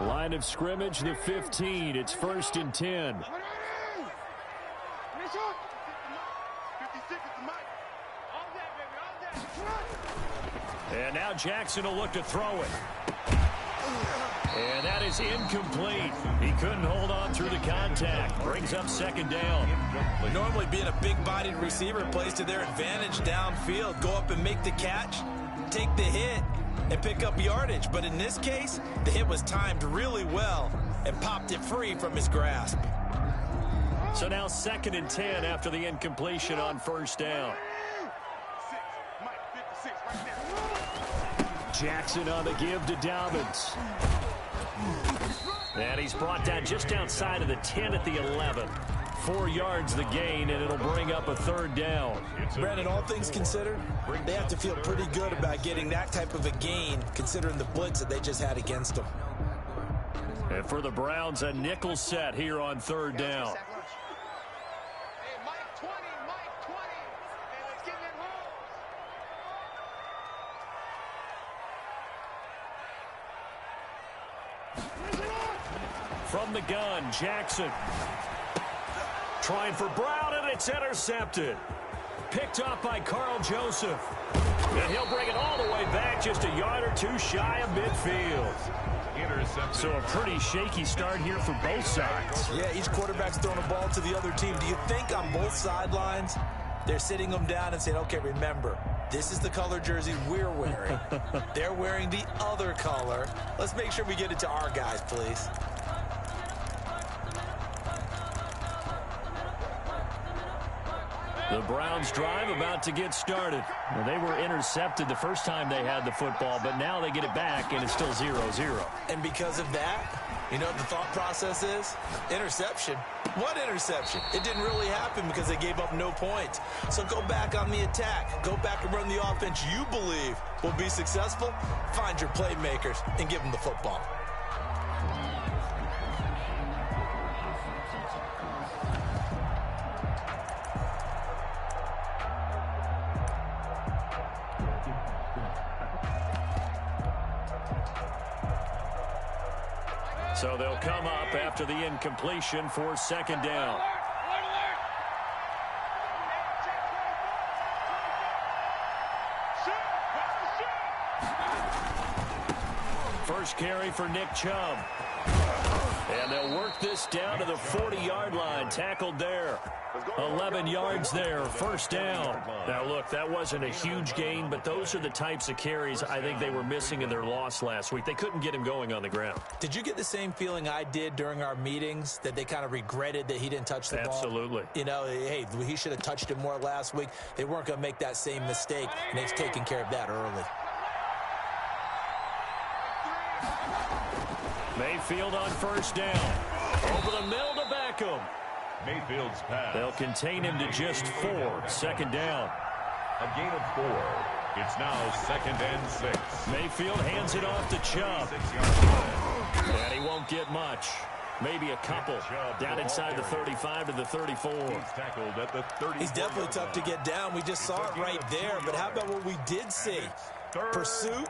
Line of scrimmage, the 15. It's 1st and 10. And now Jackson will look to throw it. And that is incomplete. He couldn't hold on through the contact. Brings up 2nd down. Normally being a big-bodied receiver plays to their advantage downfield. Go up and make the catch, take the hit, and pick up yardage. But in this case, the hit was timed really well and popped it free from his grasp. So now 2nd and 10 after the incompletion on 1st down. Jackson on the give to Dobbins. And he's brought down just outside of the 10 at the 11. 4 yards the gain, and it'll bring up a 3rd down. Brandon, all things considered, they have to feel pretty good about getting that type of a gain, considering the blitz that they just had against them. And for the Browns, a nickel set here on 3rd down. From the gun, Jackson. Trying for Brown, and it's intercepted. Picked off by Carl Joseph. And he'll bring it all the way back, just a yard or 2 shy of midfield. So a pretty shaky start here for both sides. Yeah, each quarterback's throwing a ball to the other team. Do you think on both sidelines they're sitting them down and saying, okay, remember, this is the color jersey we're wearing. They're wearing the other color. Let's make sure we get it to our guys, please. The Browns drive about to get started. Well, they were intercepted the first time they had the football, but now they get it back, and it's still 0-0. And because of that, you know what the thought process is? Interception. What interception? It didn't really happen because they gave up no points. So go back on the attack. Go back and run the offense you believe will be successful. Find your playmakers and give them the football. So they'll come up after the incompletion for 2nd down. First carry for Nick Chubb. And they'll work this down to the 40-yard line. Tackled there. 11 yards there. 1st down. Now, look, that wasn't a huge gain, but those are the types of carries I think they were missing in their loss last week. They couldn't get him going on the ground. Did you get the same feeling I did during our meetings, that they kind of regretted that he didn't touch the ball? Absolutely. You know, hey, he should have touched it more last week. They weren't going to make that same mistake, and they've taken care of that early. Mayfield on 1st down. Over the middle to Beckham. Mayfield's pass. They'll contain him to just 4. 2nd down. A gain of 4. It's now 2nd and 6. Mayfield hands it off to Chubb. And he won't get much. Maybe a couple. Down inside the 35 to the 34. He's tackled at the 30. He's definitely tough to get down. We just saw it right there. But how about what we did see? Pursuit,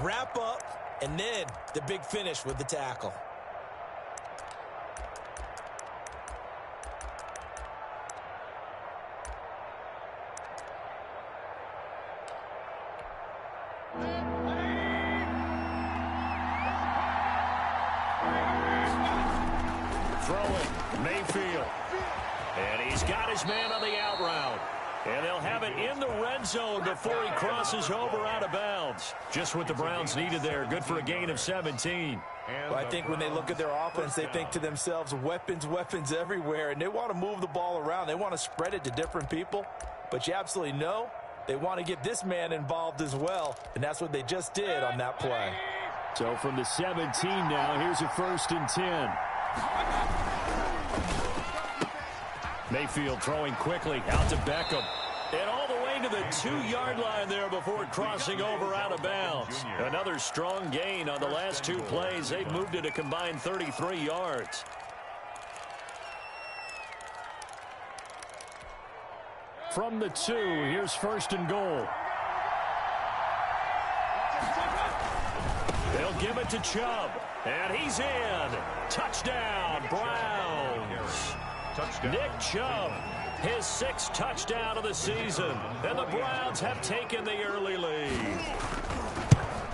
wrap up, and then the big finish with the tackle. Throwing, Mayfield. And he's got his man on the out route. And they'll have it in the red zone before he crosses over out of bounds. Just what the Browns needed there. Good for a gain of 17. Well, I think when they look at their offense, they think to themselves, weapons, weapons everywhere. And they want to move the ball around. They want to spread it to different people. But you absolutely know they want to get this man involved as well. And that's what they just did on that play. So from the 17 now, here's a 1st and 10. Mayfield throwing quickly out to Beckham. And all the way to the 2-yard line there before crossing over out of bounds. Another strong gain on the last 2 plays. They've moved it a combined 33 yards. From the 2, here's 1st and goal. They'll give it to Chubb. And he's in. Touchdown, Browns. Touchdown. Nick Chubb, his 6th touchdown of the season. And the Browns have taken the early lead.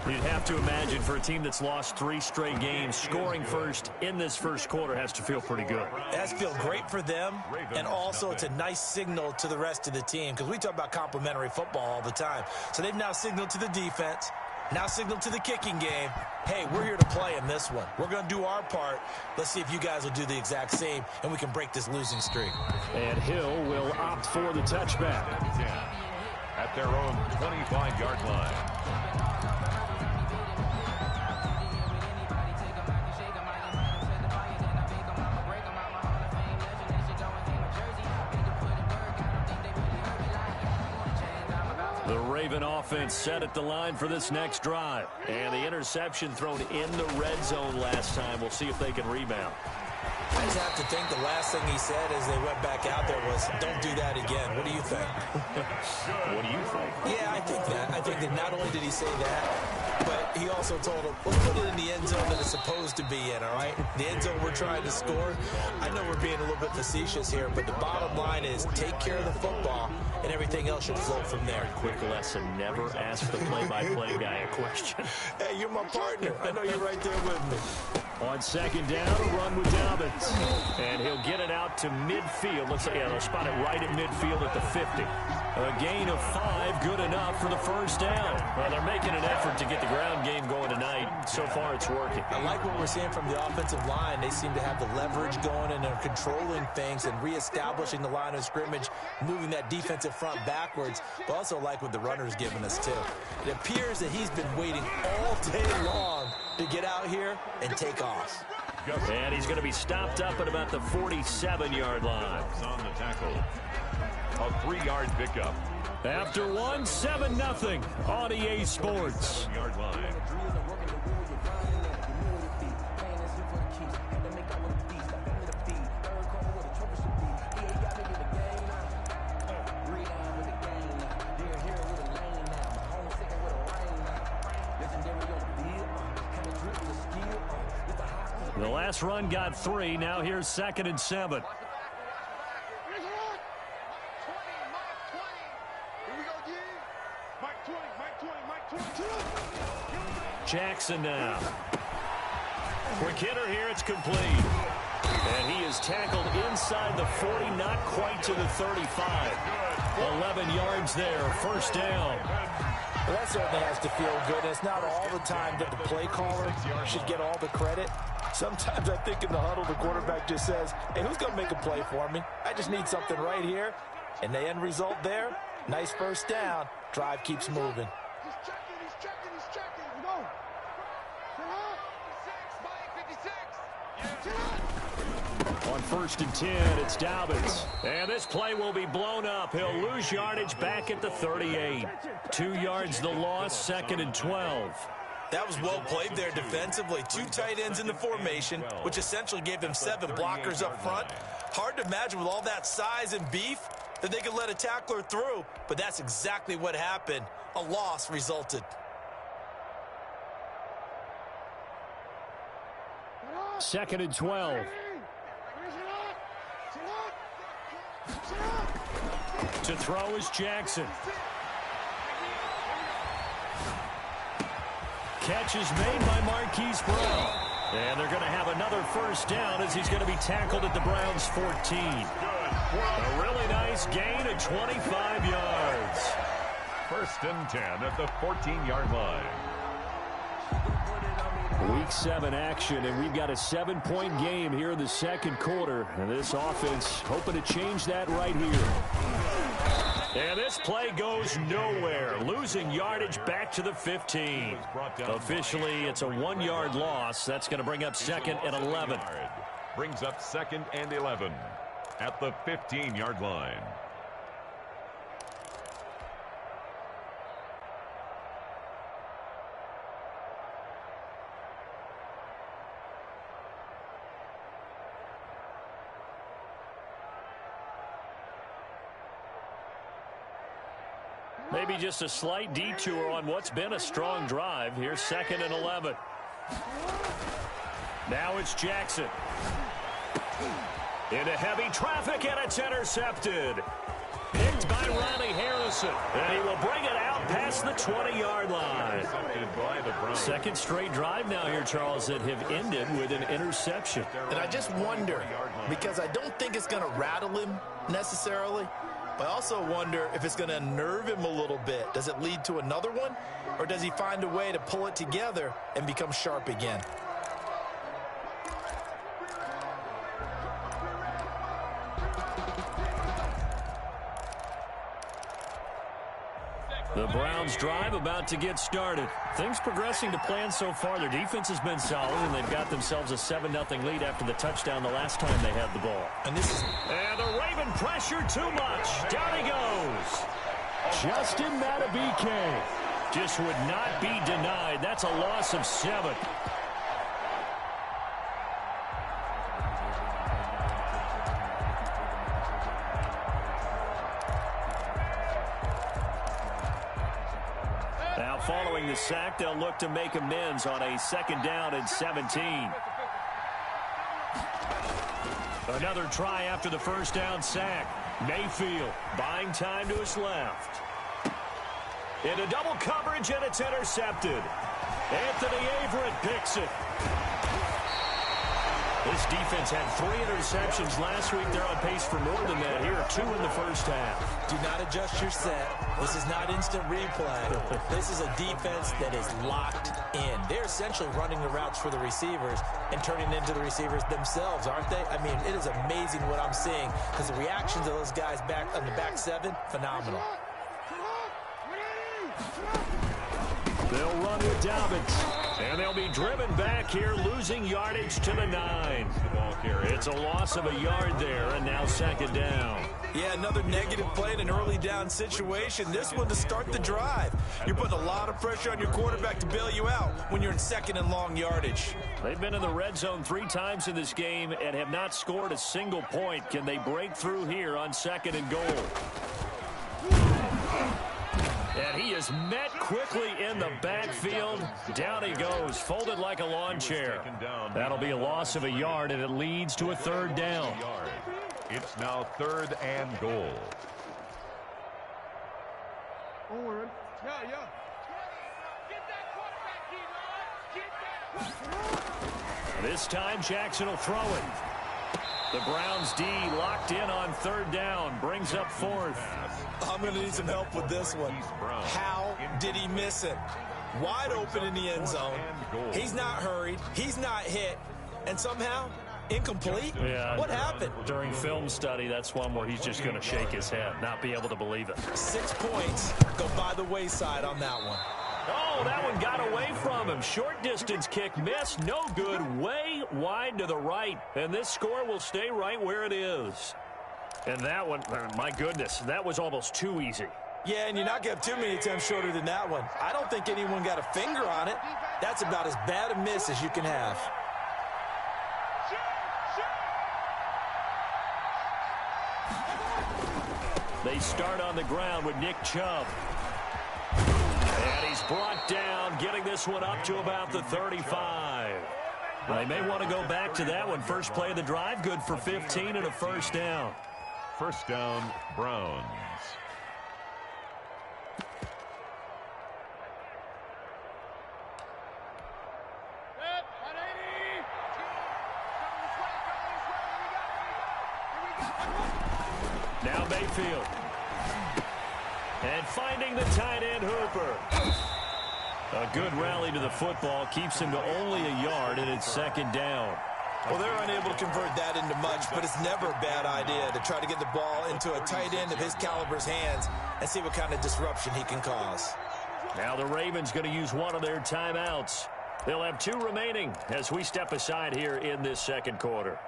You'd have to imagine for a team that's lost 3 straight games, scoring first in this first quarter has to feel pretty good. It has to feel great for them, and also it's a nice signal to the rest of the team, because we talk about complimentary football all the time. So they've now signaled to the defense, now signaled to the kicking game, hey, we're here to play in this one. We're going to do our part. Let's see if you guys will do the exact same, and we can break this losing streak. And Hill will opt for the touchback. At their own 25-yard line. The Raven offense set at the line for this next drive. And the interception thrown in the red zone last time. We'll see if they can rebound. I just have to think the last thing he said as they went back out there was, don't do that again. What do you think? What do you think? Yeah, I think that. I think that not only did he say that, but he also told him, let's put it in the end zone that it's supposed to be in, all right? The end zone we're trying to score. I know we're being a little bit facetious here, but the bottom line is take care of the football, and everything else should flow from there. Quick lesson, never ask the play-by-play guy a question. Hey, you're my partner. I know you're right there with me. On second down, a run with Dobbins. And he'll get it out to midfield. Looks like they'll spot it right at midfield at the 50. A gain of 5, good enough for the first down. Well, they're making an effort to get the ground game going tonight. So far, it's working. I like what we're seeing from the offensive line. They seem to have the leverage going, and they're controlling things and reestablishing the line of scrimmage, moving that defensive front backwards. But also like what the runner's giving us, too. It appears that he's been waiting all day long to get out here and take off. And he's going to be stopped up at about the 47-yard line. On the tackle. A 3-yard pickup. After one, 7-0 on EA Sports. 7-yard line. The last run got 3. Now here's 2nd and 7. Jackson now. Quick hitter here. It's complete. And he is tackled inside the 40, not quite to the 35. 11 yards there. First down. Well, that certainly has to feel good. And it's not all the time that the play caller should get all the credit. Sometimes I think in the huddle, the quarterback just says, hey, who's going to make a play for me? I just need something right here. And the end result there, nice first down. Drive keeps moving. On 1st and 10, it's Dobbins. And this play will be blown up. He'll lose yardage back at the 38. 2 yards the loss, 2nd and 12. That was well played there defensively. 2 tight ends in the formation, which essentially gave them 7 blockers up front. Hard to imagine with all that size and beef that they could let a tackler through, but that's exactly what happened. A loss resulted. Second and 12. To throw is Jackson. Catch is made by Marquise Brown. And they're going to have another first down as he's going to be tackled at the Browns' 14. A really nice gain of 25 yards. 1st and 10 at the 14-yard line. Week 7 action, and we've got a 7-point game here in the second quarter. And this offense hoping to change that right here. And this play goes nowhere. Losing yardage back to the 15. Officially, it's a 1-yard loss. That's going to bring up 2nd and 11. Brings up 2nd and 11 at the 15-yard line. Maybe just a slight detour on what's been a strong drive. Here's 2nd and 11. Now it's Jackson. Into heavy traffic, and it's intercepted. Picked by Riley Harrison. And he will bring it out past the 20-yard line. Second straight drive now here, Charles, that have ended with an interception. And I just wonder, because I don't think it's going to rattle him necessarily, but I also wonder if it's going to unnerve him a little bit. Does it lead to another one? Or does he find a way to pull it together and become sharp again? The Browns drive about to get started. Things progressing to plan so far. Their defense has been solid, and they've got themselves a 7-0 lead after the touchdown the last time they had the ball. And the Raven pressure too much. Down he goes. Justin Matabike just would not be denied. That's a loss of 7. Now, following the sack, they'll look to make amends on a 2nd down and 17. Another try after the first down sack. Mayfield buying time to his left. Into double coverage, and it's intercepted. Anthony Averett picks it. This defense had 3 interceptions last week. They're on pace for more than that here. 2 in the first half. Do not adjust your set. This is not instant replay. This is a defense that is locked in. They're essentially running the routes for the receivers and turning into the receivers themselves, aren't they? I mean, it is amazing what I'm seeing because the reactions of those guys back on the back 7, phenomenal. They'll run with Dobbins. And they'll be driven back here, losing yardage to the 9. It's a loss of a yard there, and now 2nd down. Yeah, another negative play in an early down situation. This one to start the drive. You're putting a lot of pressure on your quarterback to bail you out when you're in 2nd and long yardage. They've been in the red zone 3 times in this game and have not scored a single point. Can they break through here on 2nd and goal? And he is met quickly in the backfield. Down he goes, folded like a lawn chair. That'll be a loss of a yard, and it leads to a 3rd down. It's now 3rd and goal. This time Jackson will throw it. The Browns D locked in on 3rd down, brings up 4th. I'm going to need some help with this one. How did he miss it? Wide open in the end zone. He's not hurried. He's not hit. And somehow, incomplete? Yeah. What happened? During film study, that's one where he's just going to shake his head, not be able to believe it. 6 points go by the wayside on that one. Oh, that one got away from him. Short distance kick missed. No good. Way wide to the right. And this score will stay right where it is. And that one, my goodness, that was almost too easy. Yeah, and you're not going to have too many attempts shorter than that one. I don't think anyone got a finger on it. That's about as bad a miss as you can have. They start on the ground with Nick Chubb. And he's brought down, getting this one up to about the 35. They may want to go back to that one. First play of the drive, good for 15 and a 1st down. 1st down, Browns. Now Mayfield. And finding the tight end, Hooper. A good rally to the football keeps him to only a yard, and it's 2nd down. Well, they're unable to convert that into much, but it's never a bad idea to try to get the ball into a tight end of his caliber's hands and see what kind of disruption he can cause. Now the Ravens going to use one of their timeouts. They'll have 2 remaining as we step aside here in this 2nd quarter.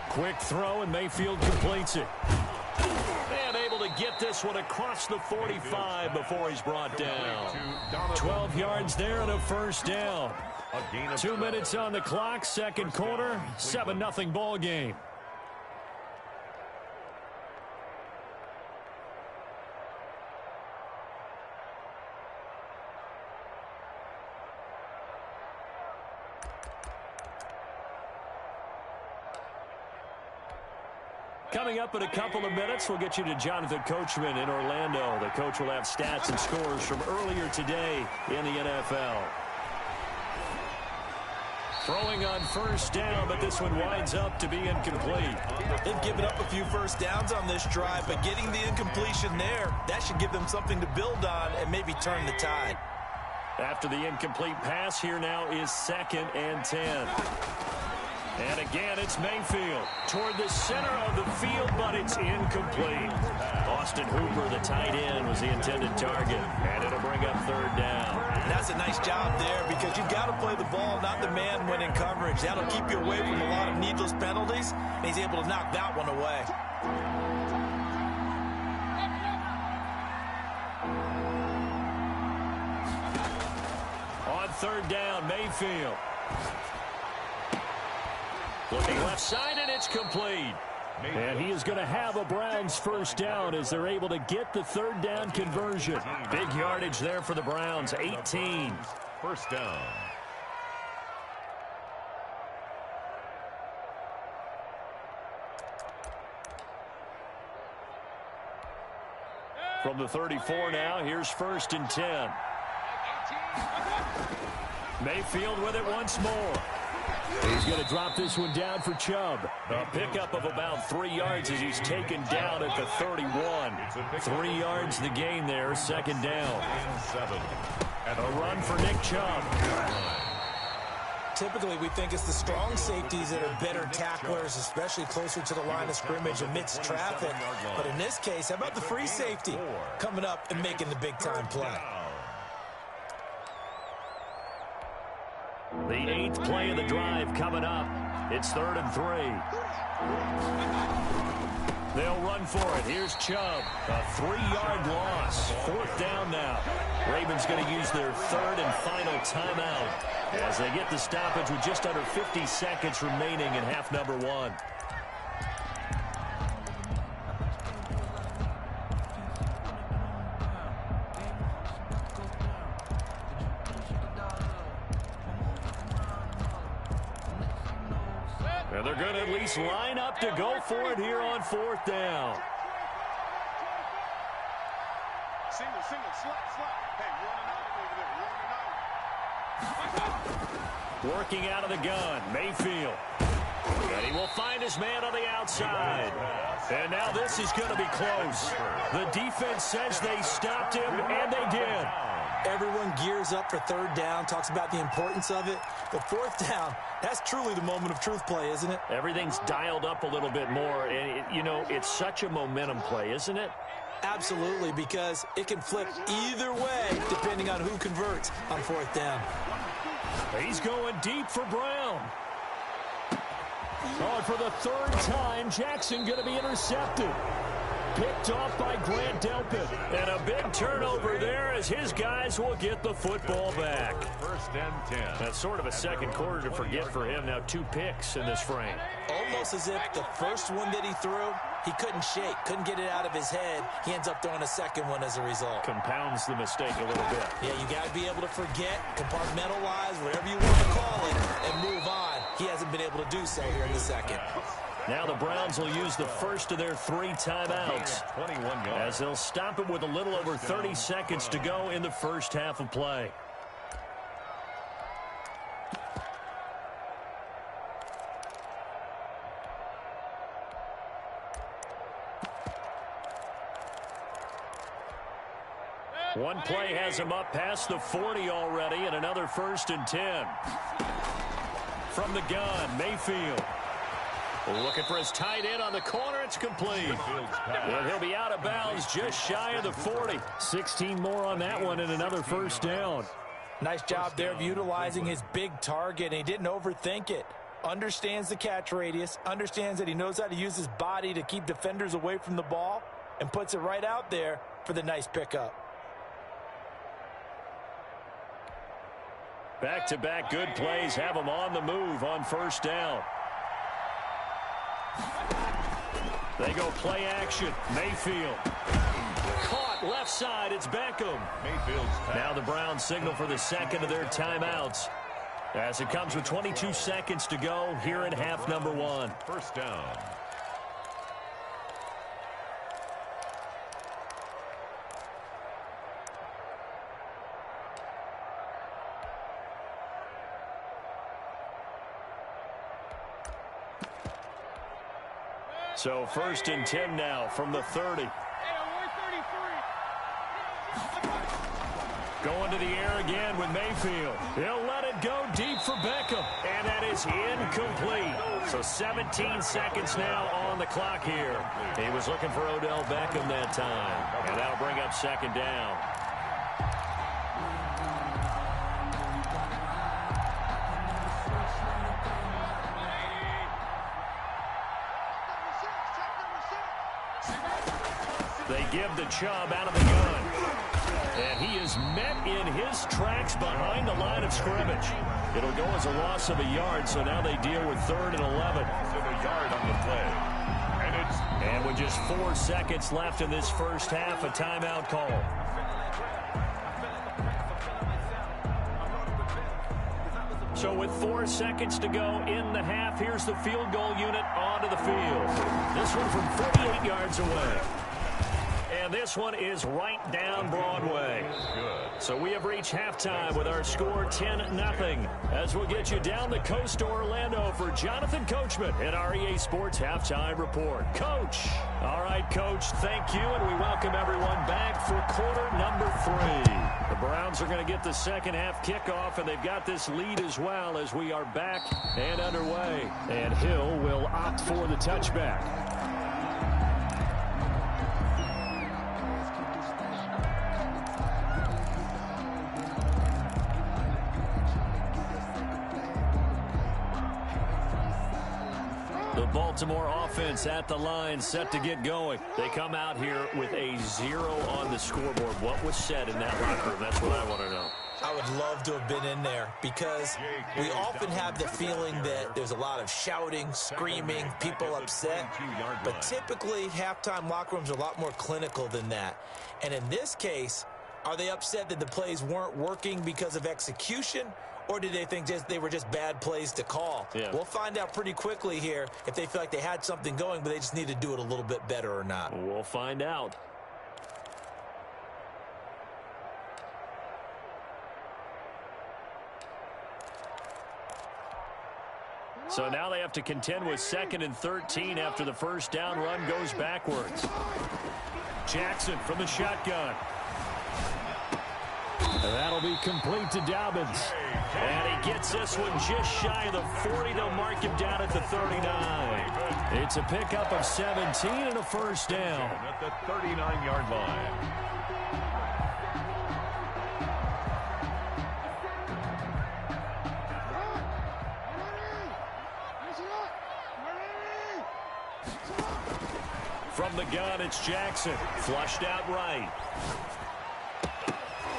Quick throw, and Mayfield completes it. And able to get this one across the 45 before he's brought down. 12 yards there and a first down. 2 minutes on the clock, second quarter, 7-0 ball game. Coming up in a couple of minutes, we'll get you to Jonathan Coachman in Orlando. The coach will have stats and scores from earlier today in the NFL. Throwing on first down, but this one winds up to be incomplete. They've given up a few first downs on this drive, but getting the incompletion there, that should give them something to build on and maybe turn the tide. After the incomplete pass, here now is 2nd and 10. And again, it's Mayfield toward the center of the field, but it's incomplete. Austin Hooper, the tight end, was the intended target, and it'll bring up 3rd down. That's a nice job there because you've got to play the ball, not the man when in coverage. That'll keep you away from a lot of needless penalties, and he's able to knock that one away. On 3rd down, Mayfield. Looking left side, and it's complete. And he is going to have a Browns first down as they're able to get the 3rd down conversion. Big yardage there for the Browns, 18. First down. From the 34 now, here's 1st and 10. Mayfield with it once more. He's going to drop this one down for Chubb. A pickup of about 3 yards as he's taken down at the 31. 3 yards the gain there, 2nd down. A run for Nick Chubb. Typically, we think it's the strong safeties that are better tacklers, especially closer to the line of scrimmage amidst traffic. But in this case, how about the free safety coming up and making the big-time play? The 8th play of the drive coming up. It's 3rd and 3. They'll run for it. Here's Chubb. A 3-yard loss. 4th down now. Ravens going to use their 3rd and final timeout as they get the stoppage with just under 50 seconds remaining in half number 1. And they're going to at least line up to go for it here on 4th down. Single, slot. Hey, running out over there, Working out of the gun, Mayfield. And he will find his man on the outside. And now this is going to be close. The defense says they stopped him, and they did. Everyone gears up for 3rd down, talks about the importance of it. But 4th down, that's truly the moment of truth play, isn't it? Everything's dialed up a little bit more. And, it's such a momentum play, isn't it? Absolutely, because it can flip either way depending on who converts on 4th down. He's going deep for Brown. Oh, and for the 3rd time, Jackson going to be intercepted. Picked off by Grant Delpit. And a big turnover there as his guys will get the football back. 1st and 10. That's sort of a second quarter to forget for him. Now 2 picks in this frame. Almost as if the first one that he threw, he couldn't shake, couldn't get it out of his head. He ends up throwing a second one as a result. Compounds the mistake a little bit. Yeah, you got to be able to forget, compartmentalize, whatever you want to call it, and move on. He hasn't been able to do so here in the second. Now the Browns will use the first of their 3 timeouts 21 yards. as they'll stop it with a little over 30 seconds to go in the first half of play. One play has him up past the 40 already, and another 1st and 10. From the gun, Mayfield. Looking for his tight end on the corner. It's complete. And he'll be out of bounds just shy of the 40. 16 more on that one and another 1st down. Nice job there of utilizing his big target, and he didn't overthink it. Understands the catch radius, understands that he knows how to use his body to keep defenders away from the ball, and puts it right out there for the nice pickup. Back-to-back good plays have them on the move on first down. They go play action. Mayfield. Caught left side. It's Beckham. Mayfield's pass. Now the Browns signal for the second of their timeouts, as it comes with 22 seconds to go here in half number one. First down. So 1st and 10 now from the 30. Going to the air again with Mayfield. He'll let it go deep for Beckham. And that is incomplete. So 17 seconds now on the clock here. He was looking for Odell Beckham that time. And that'll bring up second down. They give the Chubb out of the gun. And he is met in his tracks behind the line of scrimmage. It'll go as a loss of a yard, so now they deal with 3rd and 11. Loss of a yard on the play. And with just 4 seconds left in this first half, a timeout call. So with 4 seconds to go in the half, here's the field goal unit onto the field. This one from 48 yards away. And this one is right down Broadway. So we have reached halftime with our score 10-0. As we'll get you down the coast to Orlando for Jonathan Coachman at our EA Sports Halftime Report. Coach. All right, Coach, thank you, and we welcome everyone back for quarter number 3. The Browns are going to get the second half kickoff, and they've got this lead as well as we are back and underway. And Hill will opt for the touchback. Baltimore offense at the line, set to get going. They come out here with a 0 on the scoreboard. What was said in that locker room? That's what I want to know. I would love to have been in there because we often have the feeling that there's a lot of shouting, screaming, people upset. But typically, halftime locker rooms are a lot more clinical than that. And in this case, are they upset that the plays weren't working because of execution? Or did they think they were just bad plays to call? Yeah. We'll find out pretty quickly here if they feel like they had something going, but they just need to do it a little bit better or not. We'll find out. So now they have to contend with 2nd and 13 after the first down run goes backwards. Jackson from the shotgun. And that'll be complete to Dobbins. And he gets this one just shy of the 40. They'll mark him down at the 39. It's a pickup of 17 and a first down. At the 39-yard line. From the gun, it's Jackson. Flushed out right.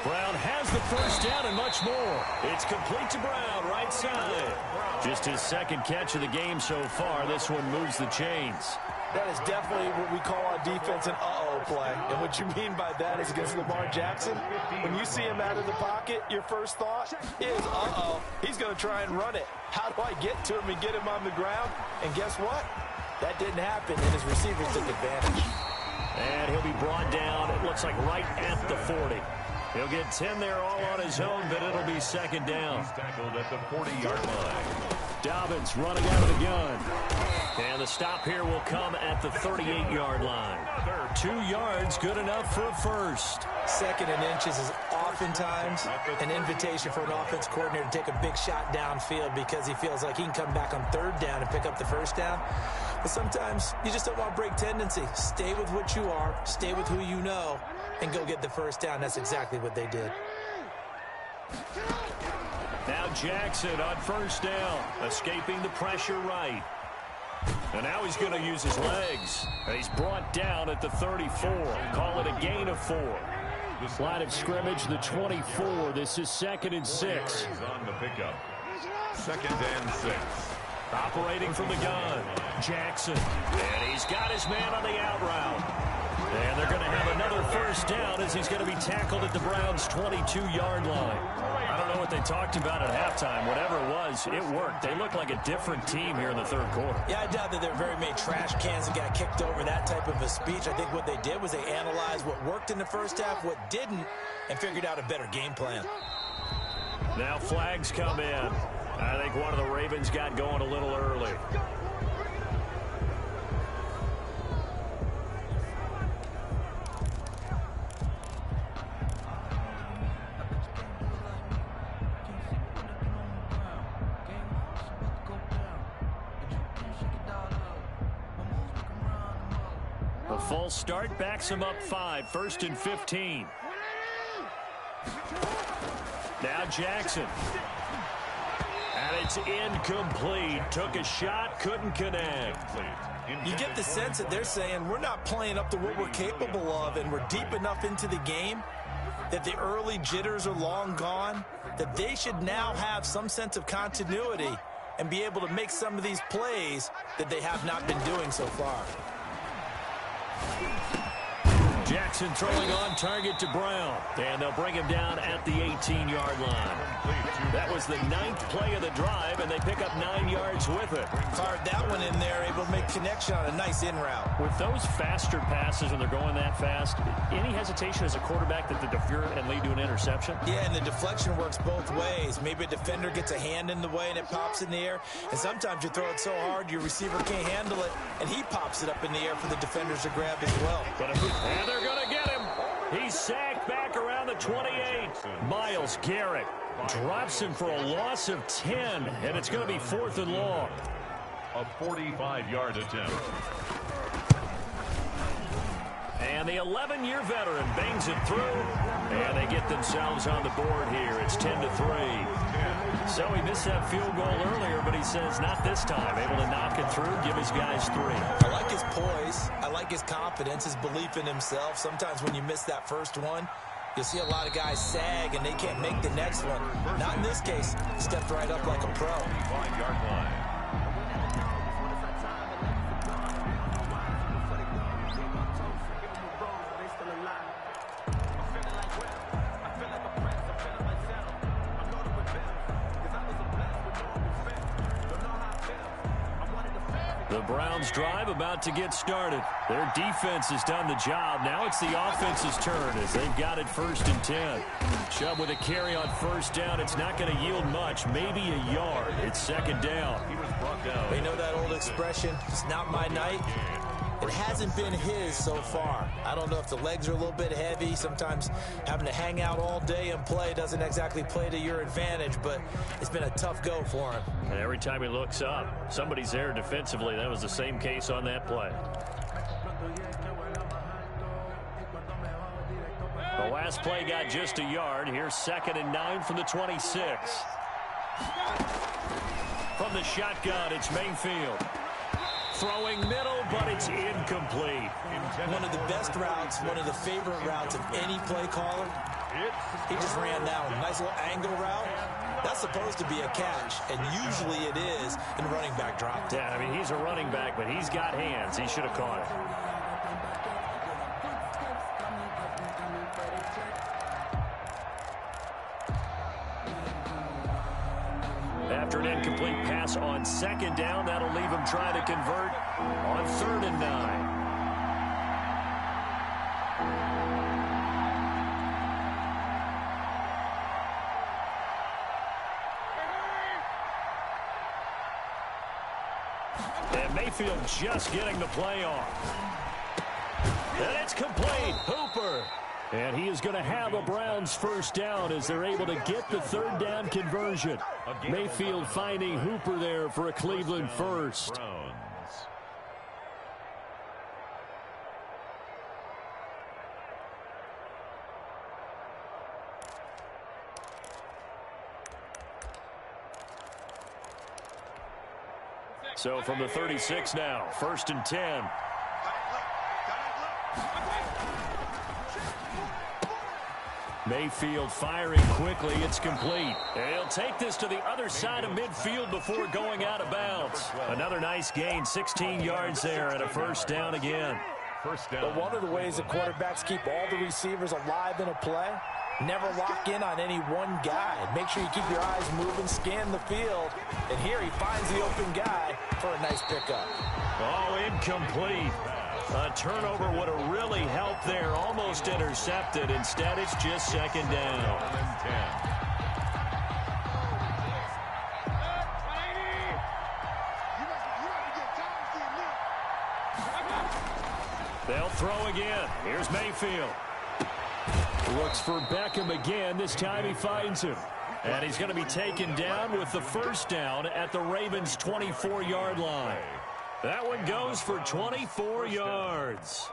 Brown has the first down and much more. It's complete to Brown, right side. Just his second catch of the game so far. This one moves the chains. That is definitely what we call on defense an uh-oh play. And what you mean by that is against Lamar Jackson, when you see him out of the pocket, your first thought is, uh-oh, he's going to try and run it. How do I get to him and get him on the ground? And guess what? That didn't happen, and his receivers took advantage. And he'll be brought down, it looks like right at the 40. He'll get 10 there all on his own, but it'll be second down. He's tackled at the 40-yard line. Dobbins running out of the gun. And the stop here will come at the 38-yard line. 2 yards, good enough for a first. 2nd and inches is oftentimes an invitation for an offense coordinator to take a big shot downfield because he feels like he can come back on 3rd down and pick up the first down. But sometimes you just don't want to break tendency. Stay with what you are, stay with who you know, and go get the first down. That's exactly what they did. Now Jackson on first down, escaping the pressure right. And now he's going to use his legs. And he's brought down at the 34. Call it a gain of 4. Line of scrimmage, the 24. This is 2nd and 6. On the pickup. 2nd and 6. Operating from the gun, Jackson. And he's got his man on the out route. And they're going to have another first down as he's going to be tackled at the Browns' 22-yard line. I don't know what they talked about at halftime. Whatever it was, it worked. They look like a different team here in the 3rd quarter. Yeah, I doubt that there very many trash cans that got kicked over, that type of a speech. I think what they did was they analyzed what worked in the first half, what didn't, and figured out a better game plan. Now flags come in. I think one of the Ravens got going a little early. A false start backs him up 5, 1st and 15. Now Jackson. And it's incomplete. Took a shot, couldn't connect. You get the sense that they're saying we're not playing up to what we're capable of, and we're deep enough into the game that the early jitters are long gone, that they should now have some sense of continuity and be able to make some of these plays that they have not been doing so far. Jackson throwing on target to Brown. And they'll bring him down at the 18-yard line. That was the 9th play of the drive, and they pick up 9 yards with it. Fired that one in there, able to make connection on a nice in route. With those faster passes when they're going that fast, any hesitation as a quarterback that the defer and lead to an interception? Yeah, and the deflection works both ways. Maybe a defender gets a hand in the way and it pops in the air. And sometimes you throw it so hard your receiver can't handle it, and he pops it up in the air for the defenders to grab as well. And they're going to get him. He's sacked back around the 28. Myles Garrett drops him for a loss of 10, and it's going to be 4th and long. A 45-yard attempt. And the 11-year veteran bangs it through, and they get themselves on the board here. It's 10-3. So he missed that field goal earlier, but he says not this time. Able to knock it through, give his guys 3. I like his poise. I like his confidence, his belief in himself. Sometimes when you miss that first one, you'll see a lot of guys sag, and they can't make the next one. Not in this case. Stepped right up like a pro. 5-yard line. The Browns drive about to get started. Their defense has done the job. Now it's the offense's turn as they've got it 1st and 10. Chubb with a carry on 1st down. It's not going to yield much, maybe a yard. It's 2nd down. He was brought down. You know that old expression, it's not my night? It hasn't been his so far. I don't know if the legs are a little bit heavy. Sometimes having to hang out all day and play doesn't exactly play to your advantage, but it's been a tough go for him. And every time he looks up, somebody's there defensively. That was the same case on that play. The last play got just a yard. Here's 2nd and 9 from the 26. From the shotgun, it's Mayfield. Throwing middle, but it's incomplete. One of the best routes, one of the favorite routes of any play caller. He just ran that one. Nice little angle route. That's supposed to be a catch, and usually it is in running back drop. Yeah, I mean, he's a running back, but he's got hands. He should have caught it. After an incomplete pass on 2nd down, that'll leave him trying to convert on 3rd and 9. And Mayfield just getting the play off. And it's complete. Hooper. And he is going to have a Browns 1st down as they're able to get the 3rd down conversion. Mayfield finding Hooper there for a Cleveland first. So from the 36 now, 1st and 10. Mayfield firing quickly. It's complete. And he'll take this to the other side of midfield before going out of bounds. Another nice gain, 16 yards there, and a first down again. First down. But one of the ways that quarterbacks keep all the receivers alive in a play, never lock in on any one guy. Make sure you keep your eyes moving, scan the field. And here he finds the open guy for a nice pickup. Oh, incomplete. A turnover would have really helped there. Almost intercepted. Instead, it's just second down. They'll throw again. Here's Mayfield. Looks for Beckham again. This time he finds him. And he's going to be taken down with the first down at the Ravens' 24-yard line. That one goes for 24 yards.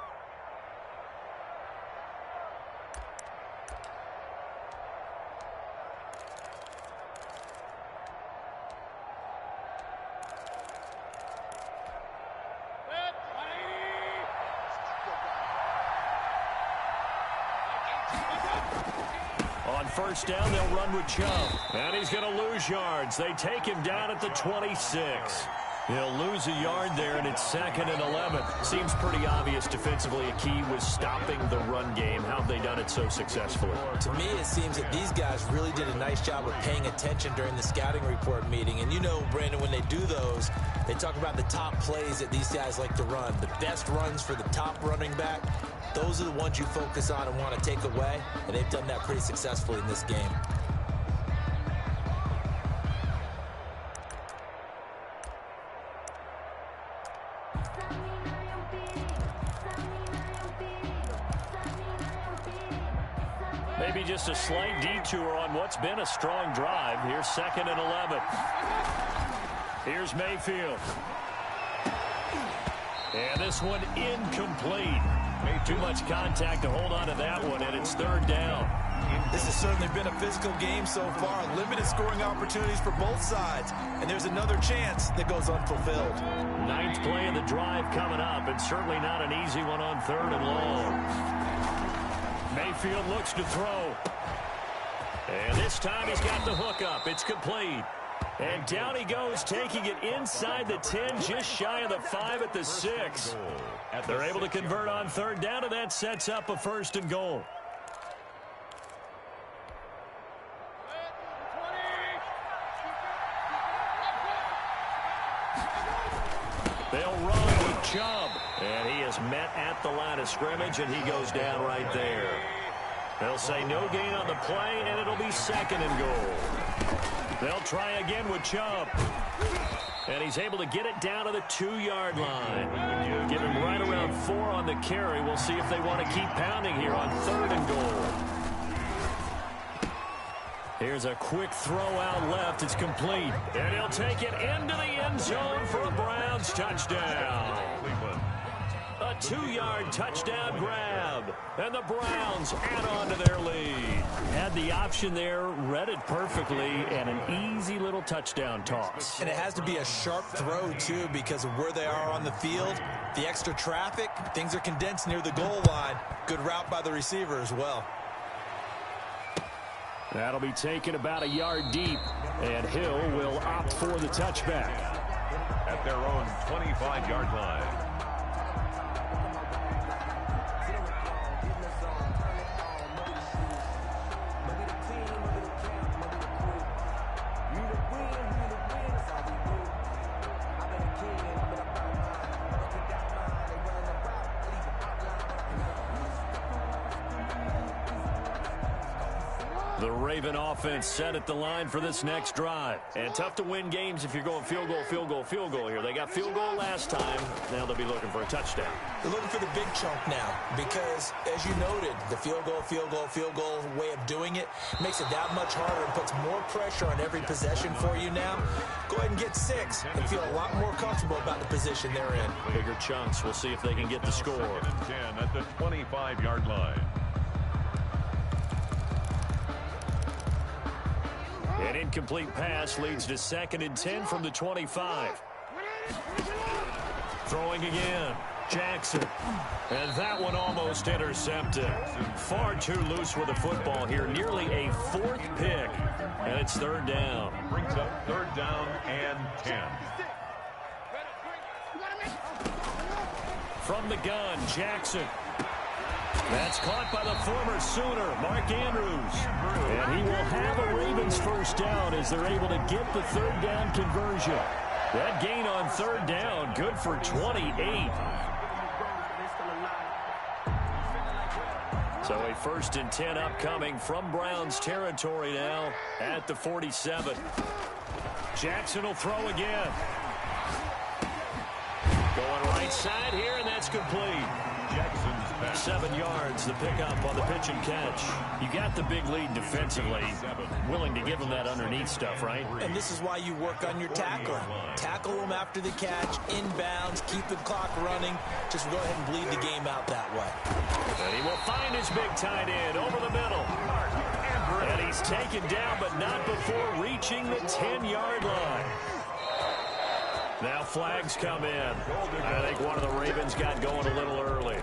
On first down, they'll run with Chubb. And he's going to lose yards. They take him down at the 26. He'll lose a yard there, and it's 2nd and 11. Seems pretty obvious defensively a key was stopping the run game. How have they done it so successfully? To me, it seems that these guys really did a nice job of paying attention during the scouting report meeting. And you know, Brandon, when they do those, they talk about the top plays that these guys like to run. The best runs for the top running back, those are the ones you focus on and want to take away. And they've done that pretty successfully in this game. Maybe just a slight detour on what's been a strong drive. Here's 2nd and 11. Here's Mayfield. And this one incomplete. Too much contact to hold on to that one, and it's 3rd down. This has certainly been a physical game so far. Limited scoring opportunities for both sides. And there's another chance that goes unfulfilled. 9th play of the drive coming up, and certainly not an easy one on 3rd and long. Mayfield looks to throw. And this time he's got the hook up. It's complete. And down he goes, taking it inside the 10, just shy of the 5 at the 6. They're able to convert on 3rd down, and that sets up a 1st and goal. They'll run with Chubb. And he is met at the line of scrimmage, and he goes down right there. They'll say no gain on the play, and it'll be 2nd and goal. They'll try again with Chubb. And he's able to get it down to the 2-yard line. Give him right around 4 on the carry. We'll see if they want to keep pounding here on 3rd and goal. Here's a quick throw out left. It's complete. And he'll take it into the end zone for a Browns touchdown. A 2-yard touchdown grab. And the Browns add on to their lead. Had the option there, read it perfectly, and an easy little touchdown toss. And it has to be a sharp throw, too, because of where they are on the field. The extra traffic, things are condensed near the goal line. Good route by the receiver as well. That'll be taken about a yard deep, and Hill will opt for the touchback. At their own 25-yard line. The Raven offense set at the line for this next drive. And tough to win games if you're going field goal, field goal, field goal here. They got field goal last time. Now they'll be looking for a touchdown. They're looking for the big chunk now because, as you noted, the field goal way of doing it makes it that much harder and puts more pressure on every possession for you now. Go ahead and get 6 and feel a lot more comfortable about the position they're in. Bigger chunks. We'll see if they can get the score. 2nd and 10 at the 25-yard line. An incomplete pass leads to 2nd and 10 from the 25. Throwing again. Jackson. And that one almost intercepted. Far too loose with the football here. Nearly a fourth pick. And it's third down. Brings up third down and 10. From the gun, Jackson. That's caught by the former Sooner, Mark Andrews. And he will have a Ravens first down as they're able to get the third down conversion. That gain on third down, good for 28. So a 1st and 10 upcoming from Browns territory now at the 47. Jackson will throw again. Going right side here, and that's complete. Jackson's back. 7 yards, the pickup on the pitch and catch. You got the big lead defensively. Willing to give them that underneath stuff, right? And this is why you work on your tackling. Tackle them after the catch, inbounds, keep the clock running. Just go ahead and bleed the game out that way. And he will find his big tight end over the middle. And he's taken down, but not before reaching the 10-yard line. Now flags come in. I think one of the Ravens got going a little early.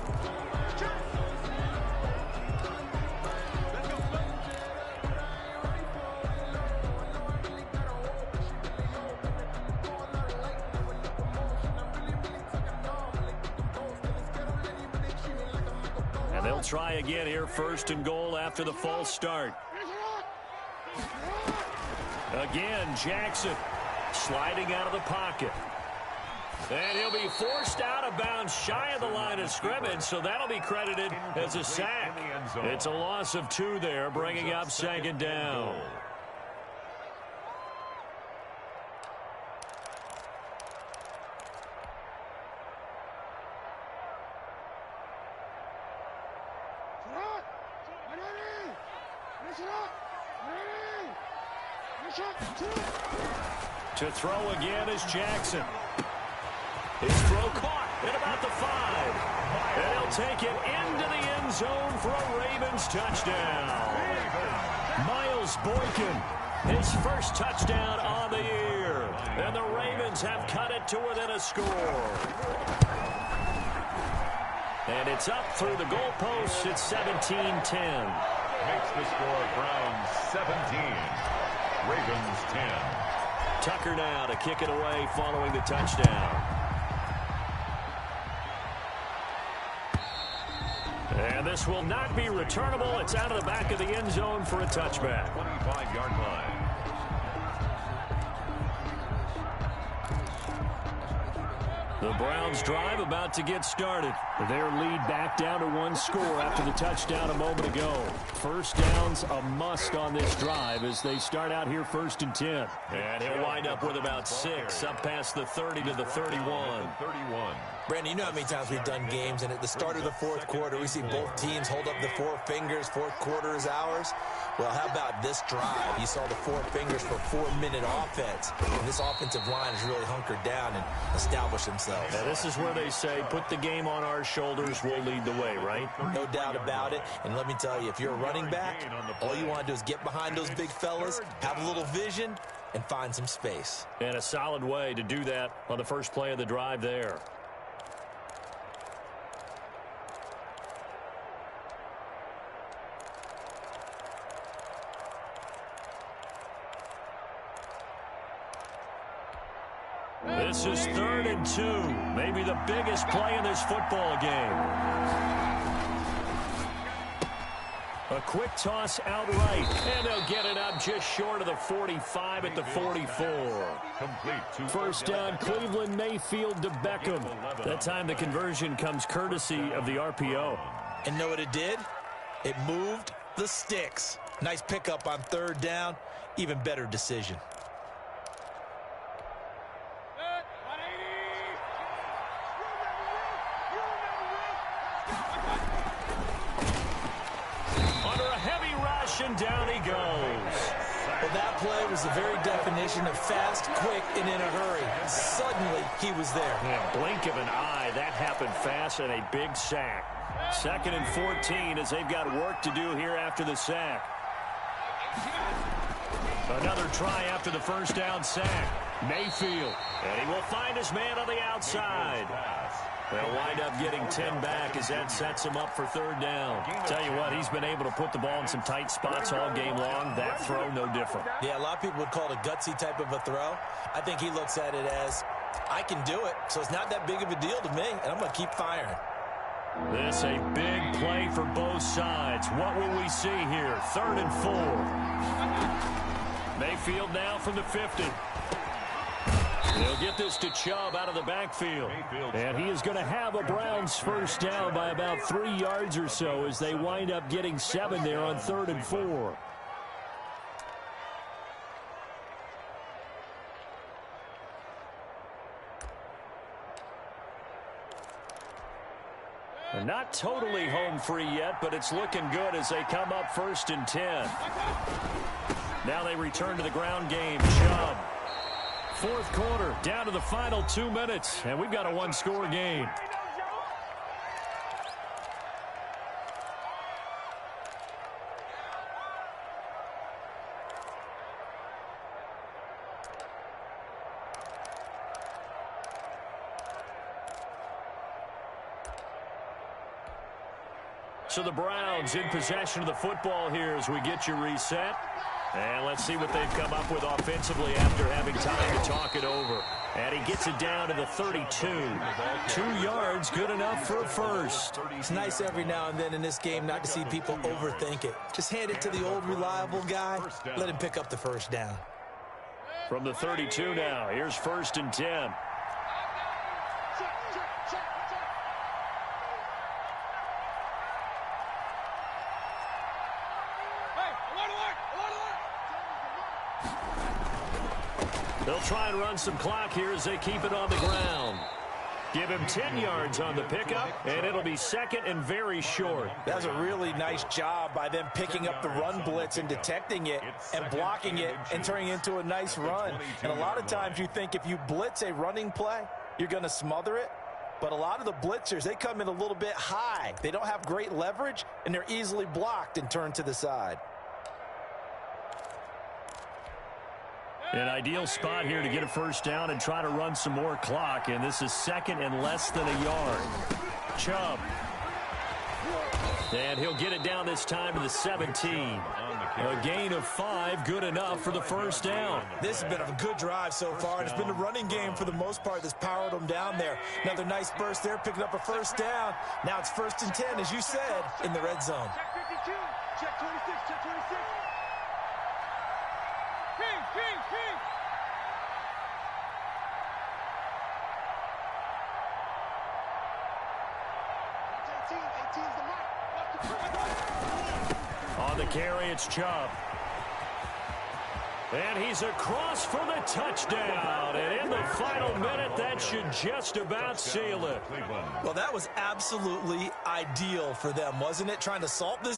And they'll try again here, 1st and goal after the false start. Again, Jackson sliding out of the pocket. And he'll be forced out of bounds shy of the line of scrimmage, so that'll be credited as a sack. It's a loss of 2 there, bringing up 2nd down. To throw again is Jackson. His throw caught at about the 5. And he'll take it into the end zone for a Ravens touchdown. Miles Boykin, his first touchdown on the year. And the Ravens have cut it to within a score. And it's up through the goalposts. It's 17-10. Makes the score Browns 17. Ravens 10. Tucker now to kick it away following the touchdown. And this will not be returnable. It's out of the back of the end zone for a touchback. 25-yard line. The Browns drive about to get started. Their lead back down to 1 score after the touchdown a moment ago. First down's a must on this drive as they start out here 1st and 10. And he'll wind up with about 6 up past the 30 to the 31. Brandon, you know how many times we've done games, and at the start of the 4th quarter, we see both teams hold up the 4 fingers. 4th quarter is ours. Well, how about this drive? You saw the 4 fingers for 4-minute offense. And this offensive line has really hunkered down and established themselves. Now, this is where they say, put the game on our shoulders, we'll lead the way, right? No doubt about it. And let me tell you, if you're a running back, all you want to do is get behind those big fellas, have a little vision, and find some space. And a solid way to do that on the first play of the drive there. This is 3rd and 2. Maybe the biggest play in this football game. A quick toss outright. And they'll get it up just short of the 45 at the 44. First down, Cleveland, Mayfield to Beckham. That time the conversion comes courtesy of the RPO. And know what it did? It moved the sticks. Nice pickup on 3rd down. Even better decision. And down he goes. Well, that play was the very definition of fast, quick, and in a hurry. Suddenly, he was there. Yeah, blink of an eye. That happened fast and a big sack. 2nd and 14 as they've got work to do here after the sack. Another try after the first down sack. Mayfield. And he will find his man on the outside. They'll wind up getting 10 back as that sets him up for third down. Tell you what, he's been able to put the ball in some tight spots all game long. That throw, no different. Yeah, a lot of people would call it a gutsy type of a throw. I think he looks at it as, I can do it, so it's not that big of a deal to me, and I'm going to keep firing. This a big play for both sides. What will we see here? 3rd and 4. Mayfield now from the 50. They'll get this to Chubb out of the backfield. And he is going to have a Browns first down by about 3 yards or so as they wind up getting 7 there on 3rd and 4. They're not totally home free yet, but it's looking good as they come up 1st and 10. Now they return to the ground game. Chubb. 4th quarter, down to the final 2 minutes, and we've got a one-score game. So the Browns in possession of the football here as we get you reset. And let's see what they've come up with offensively after having time to talk it over. And he gets it down to the 32. 2 yards, good enough for a first. It's nice every now and then in this game not to see people overthink it. Just hand it to the old reliable guy. Let him pick up the first down. From the 32 now, here's 1st and 10. They'll try and run some clock here as they keep it on the ground. Give him 10 yards on the pickup, and it'll be 2nd and very short. That's a really nice job by them picking up the run blitz and detecting it and blocking it and turning it into a nice run. And a lot of times you think if you blitz a running play, you're going to smother it. But a lot of the blitzers, they come in a little bit high. They don't have great leverage, and they're easily blocked and turned to the side. An ideal spot here to get a first down and try to run some more clock. And this is 2nd and less than a yard. Chubb. And he'll get it down this time to the 17. A gain of 5, good enough for the first down. This has been a good drive so far. It's been the running game for the most part that's powered them down there. Another nice burst there, picking up a first down. Now it's 1st and 10, as you said, in the red zone. Check 52. Check 26. Check 26. Ping, ping, ping. On the carry, it's Chubb. And he's across for the touchdown. And in the final minute, that should just about seal it. Well, that was absolutely ideal for them, wasn't it? Trying to salt this